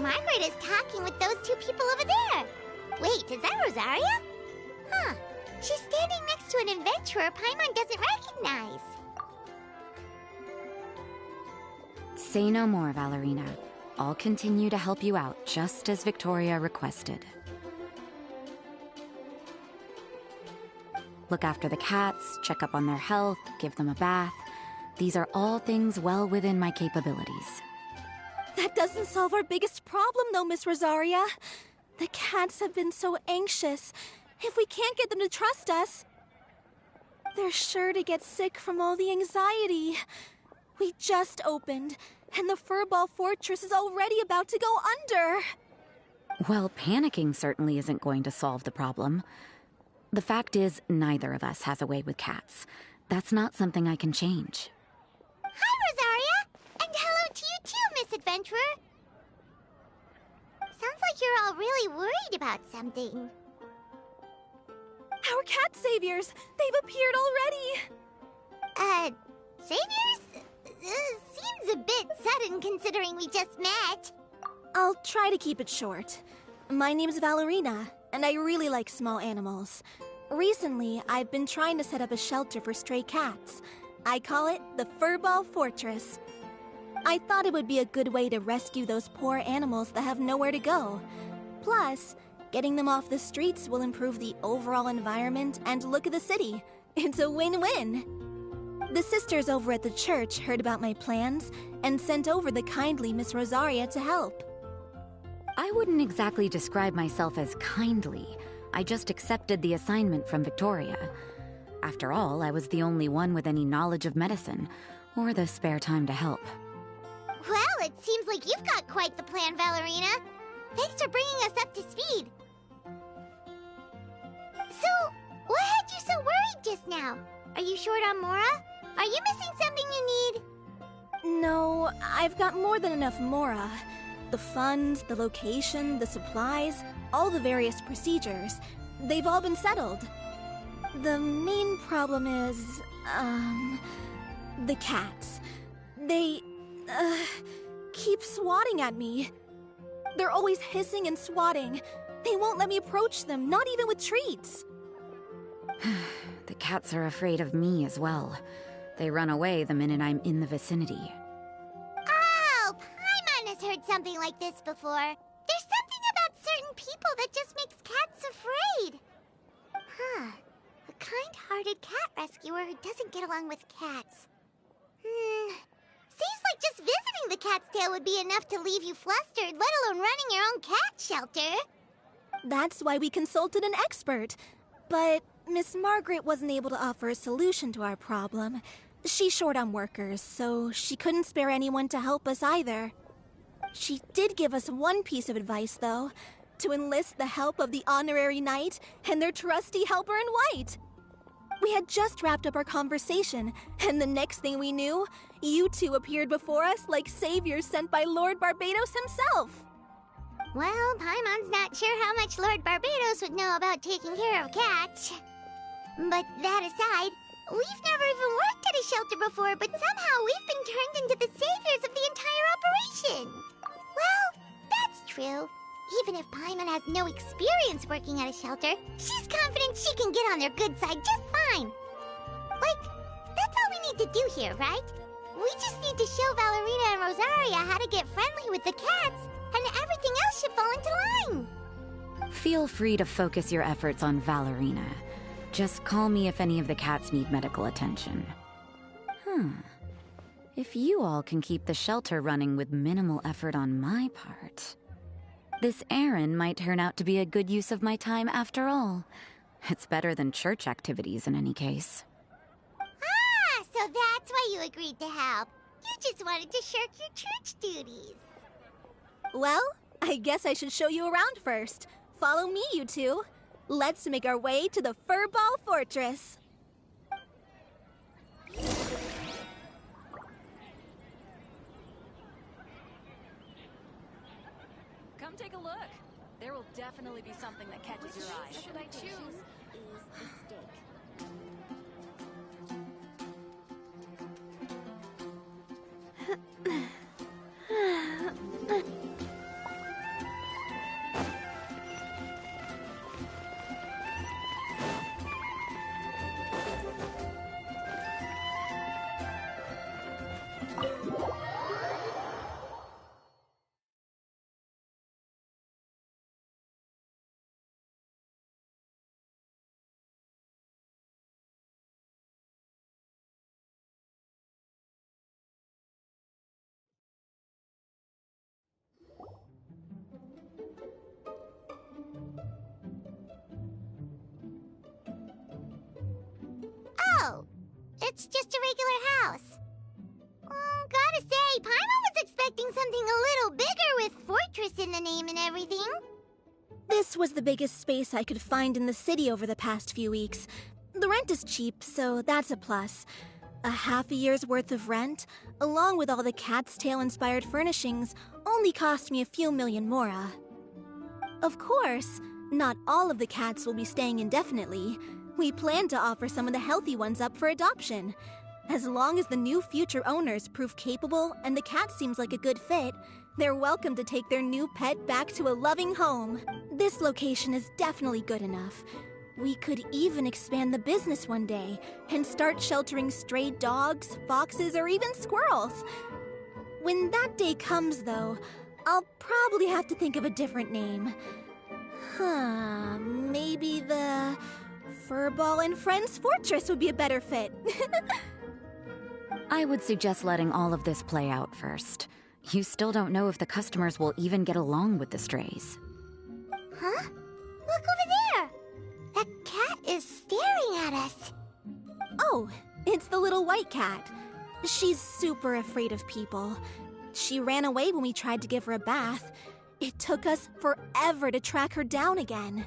Margaret is talking with those two people over there. Wait, is that Rosaria? Huh. She's standing next to an adventurer Paimon doesn't recognize. Say no more, Valerina. I'll continue to help you out, just as Victoria requested. Look after the cats, check up on their health, give them a bath. These are all things well within my capabilities. That doesn't solve our biggest problem, though, Miss Rosaria. The cats have been so anxious. If we can't get them to trust us, they're sure to get sick from all the anxiety. We just opened, and the Furball Fortress is already about to go under. Well, panicking certainly isn't going to solve the problem. The fact is, neither of us has a way with cats. That's not something I can change. Hi, Rosaria! And hello to you too, Miss Adventurer! Sounds like you're all really worried about something. Our cat saviors! They've appeared already! Saviors? Seems a bit sudden considering we just met. I'll try to keep it short. My name's Valerina, and I really like small animals. Recently, I've been trying to set up a shelter for stray cats. I call it the Furball Fortress. I thought it would be a good way to rescue those poor animals that have nowhere to go. Plus, getting them off the streets will improve the overall environment and look of the city. It's a win-win. The sisters over at the church heard about my plans and sent over the kindly Miss Rosaria to help. I wouldn't exactly describe myself as kindly. I just accepted the assignment from Victoria. After all, I was the only one with any knowledge of medicine, or the spare time to help. Well, it seems like you've got quite the plan, Valerina. Thanks for bringing us up to speed. So, what had you so worried just now? Are you short on Mora? Are you missing something you need? No, I've got more than enough Mora. The funds, the location, the supplies, all the various procedures. They've all been settled. The main problem is, the cats. They, keep swatting at me. They're always hissing and swatting. They won't let me approach them, not even with treats. The cats are afraid of me as well. They run away the minute I'm in the vicinity. Oh, Paimon has heard something like this before. There's something about certain people that just makes cats afraid. Huh. A kind-hearted cat rescuer who doesn't get along with cats. Seems like just visiting the cat's tail would be enough to leave you flustered, let alone running your own cat shelter. That's why we consulted an expert. But Miss Margaret wasn't able to offer a solution to our problem. She's short on workers, so she couldn't spare anyone to help us either. She did give us one piece of advice, though, to enlist the help of the Honorary Knight and their trusty helper in white. We had just wrapped up our conversation, and the next thing we knew, you two appeared before us like saviors sent by Lord Barbados himself. Well, Paimon's not sure how much Lord Barbados would know about taking care of cats. But that aside, we've never even worked at a shelter before, but somehow we've been turned into the saviors of the entire operation. Well, that's true. Even if Paimon has no experience working at a shelter, she's confident she can get on their good side just fine. Like, that's all we need to do here, right? We just need to show Valerina and Rosaria how to get friendly with the cats, and everything else should fall into line. Feel free to focus your efforts on Valerina. Just call me if any of the cats need medical attention. If you all can keep the shelter running with minimal effort on my part, this errand might turn out to be a good use of my time after all. It's better than church activities in any case. Ah, so that's why you agreed to help. You just wanted to shirk your church duties. Well, I guess I should show you around first. Follow me, you two. Let's make our way to the Furball Fortress. Come take a look. There will definitely be something that catches your eye. What should I choose? Is the steak. It's just a regular house. Gotta say, Paimon was expecting something a little bigger with Fortress in the name and everything. This was the biggest space I could find in the city over the past few weeks. The rent is cheap, so that's a plus. A half a year's worth of rent, along with all the Cat's Tail-inspired furnishings, only cost me a few million mora. Of course, not all of the cats will be staying indefinitely. We plan to offer some of the healthy ones up for adoption. As long as the new future owners prove capable and the cat seems like a good fit, they're welcome to take their new pet back to a loving home. This location is definitely good enough. We could even expand the business one day and start sheltering stray dogs, foxes, or even squirrels. When that day comes, though, I'll probably have to think of a different name. Maybe the Furball and Friends Fortress would be a better fit. I would suggest letting all of this play out first. You still don't know if the customers will even get along with the strays. Huh? Look over there! That cat is staring at us. Oh, it's the little white cat. She's super afraid of people. She ran away when we tried to give her a bath. It took us forever to track her down again.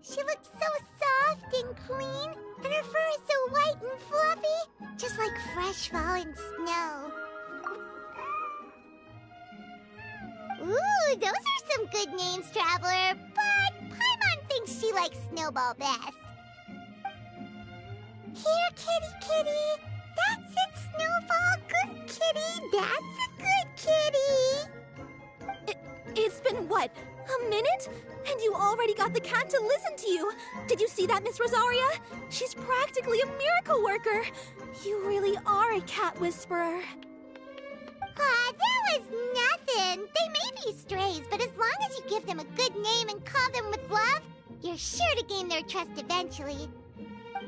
She looks so soft and clean, and her fur is so white and fluffy, just like fresh fallen snow. Ooh, those are some good names, Traveler, but Paimon thinks she likes Snowball best. Here, kitty, kitty. That's it, Snowball. Good kitty. That's a good kitty. It's been, what, a minute? And you already got the cat to listen to you. Did you see that, Miss Rosaria? She's practically a miracle worker. You really are a cat whisperer. That was nothing. They may be strays, but as long as you give them a good name and call them with love, you're sure to gain their trust eventually.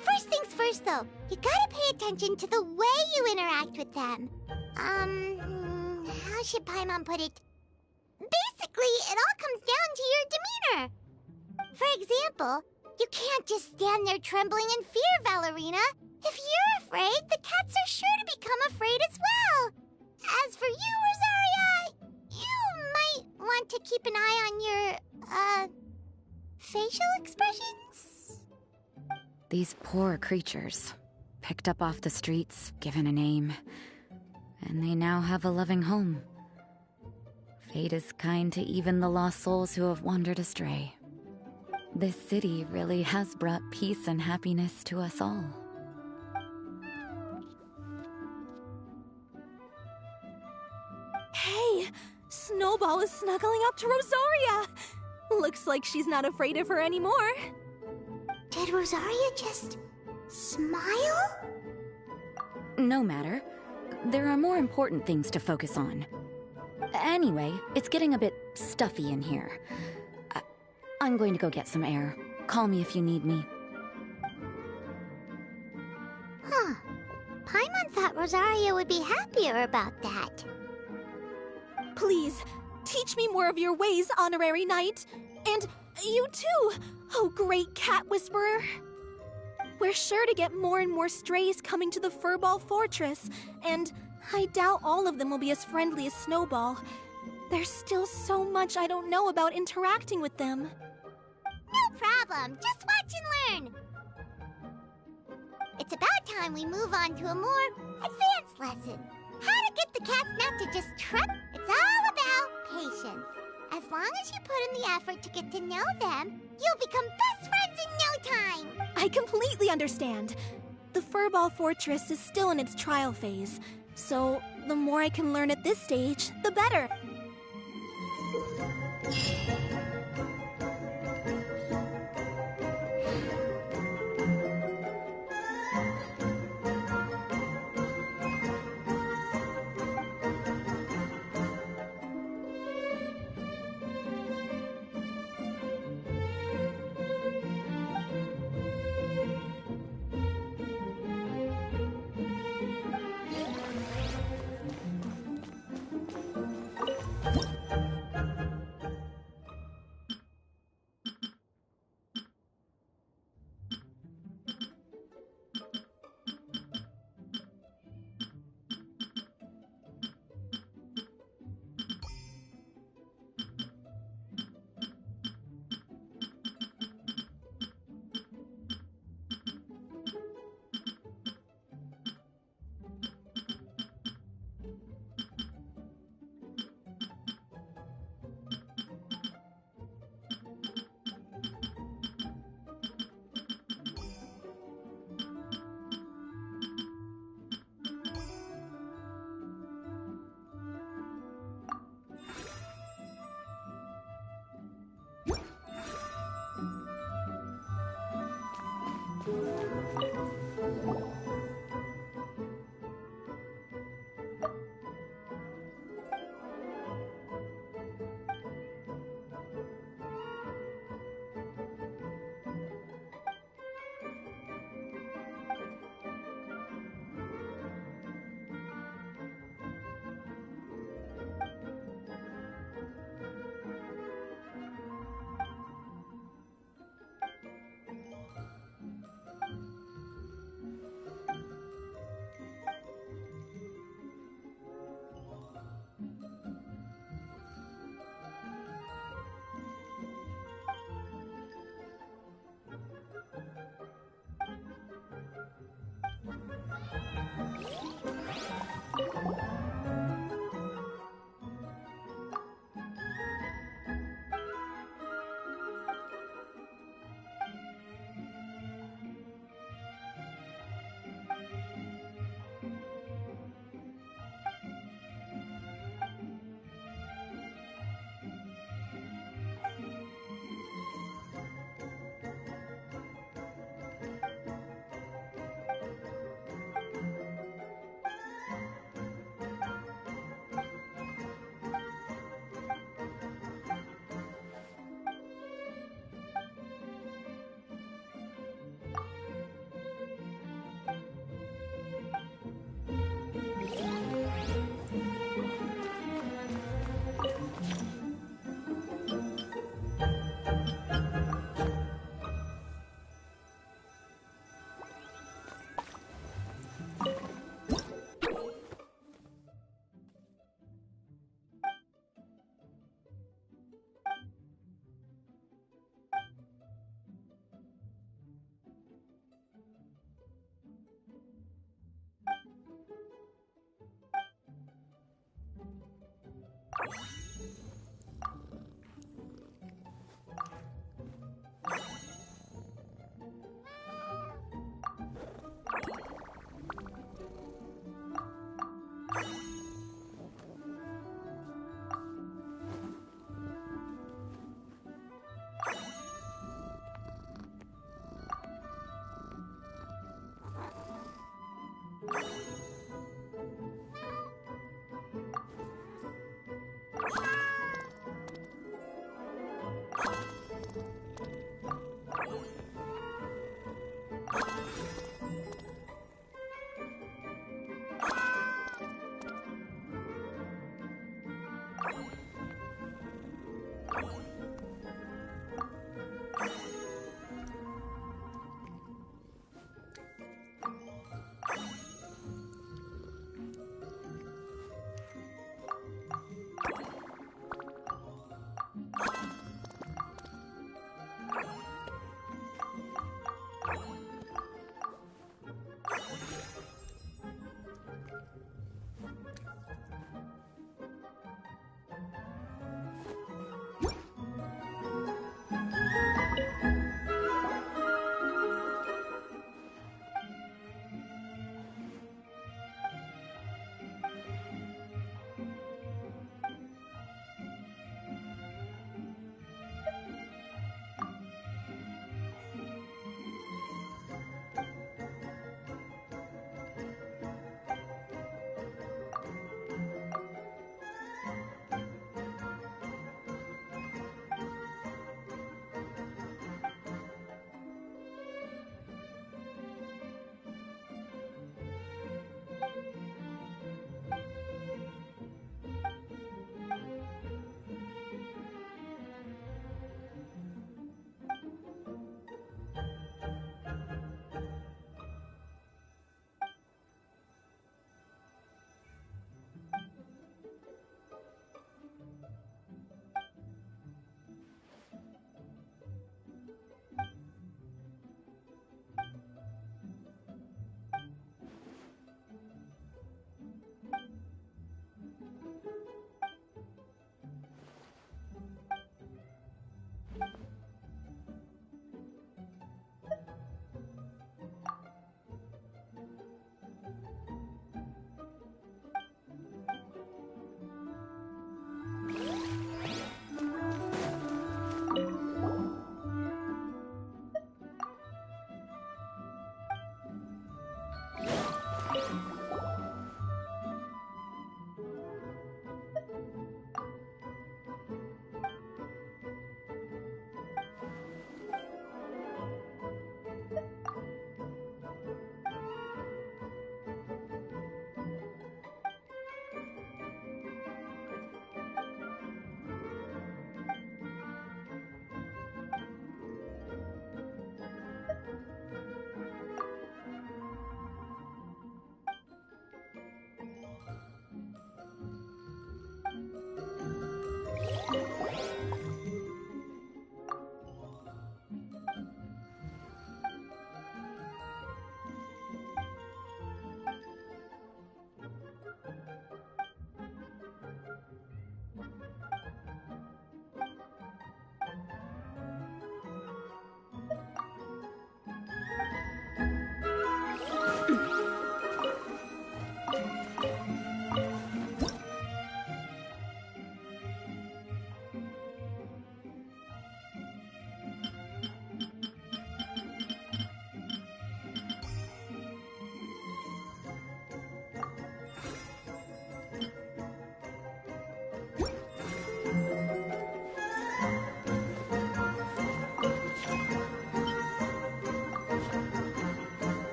First things first, though, you gotta pay attention to the way you interact with them. How should Paimon put it? Basically, it all comes down to your demeanor. For example, you can't just stand there trembling in fear, Valerina. If you're afraid, the cats are sure to become afraid as well. As for you, Rosaria, you might want to keep an eye on your, facial expressions. These poor creatures, picked up off the streets, given a name, and they now have a loving home. Fate is kind to even the lost souls who have wandered astray. This city really has brought peace and happiness to us all. Hey, Snowball is snuggling up to Rosaria. Looks like she's not afraid of her anymore. Did Rosaria just smile? No matter. There are more important things to focus on. Anyway, it's getting a bit stuffy in here. I'm going to go get some air. Call me if you need me. Huh. Paimon thought Rosaria would be happier about that. Please, teach me more of your ways, Honorary Knight. And you too, oh great cat whisperer. We're sure to get more and more strays coming to the Furball Fortress, and I doubt all of them will be as friendly as Snowball. There's still so much I don't know about interacting with them. No problem. Just watch and learn. It's about time we move on to a more advanced lesson. How to get the cats not to just trust. It's all about patience. As long as you put in the effort to get to know them, you'll become best friends in no time. I completely understand. The Furball Fortress is still in its trial phase, so the more I can learn at this stage, the better.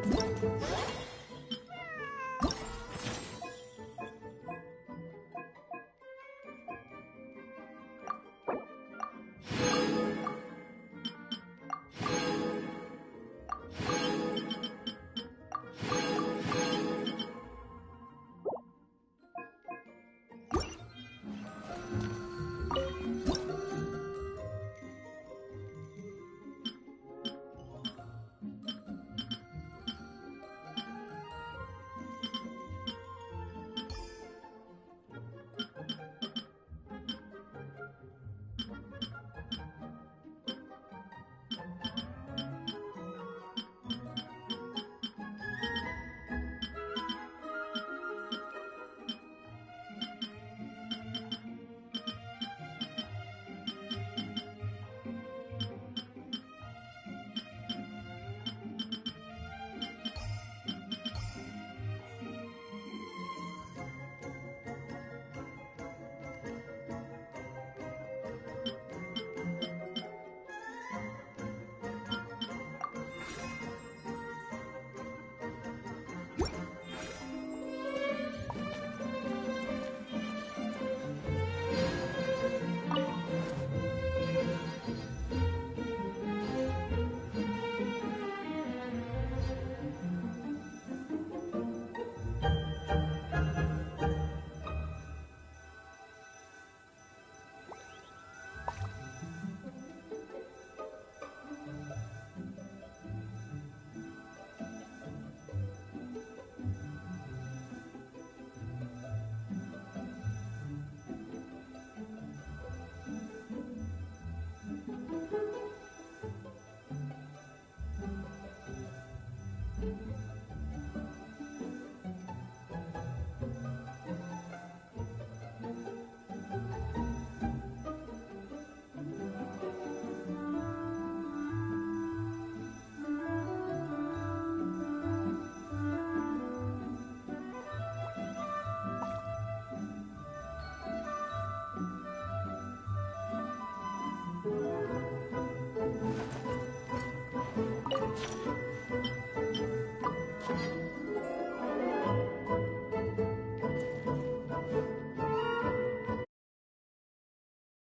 Thank you.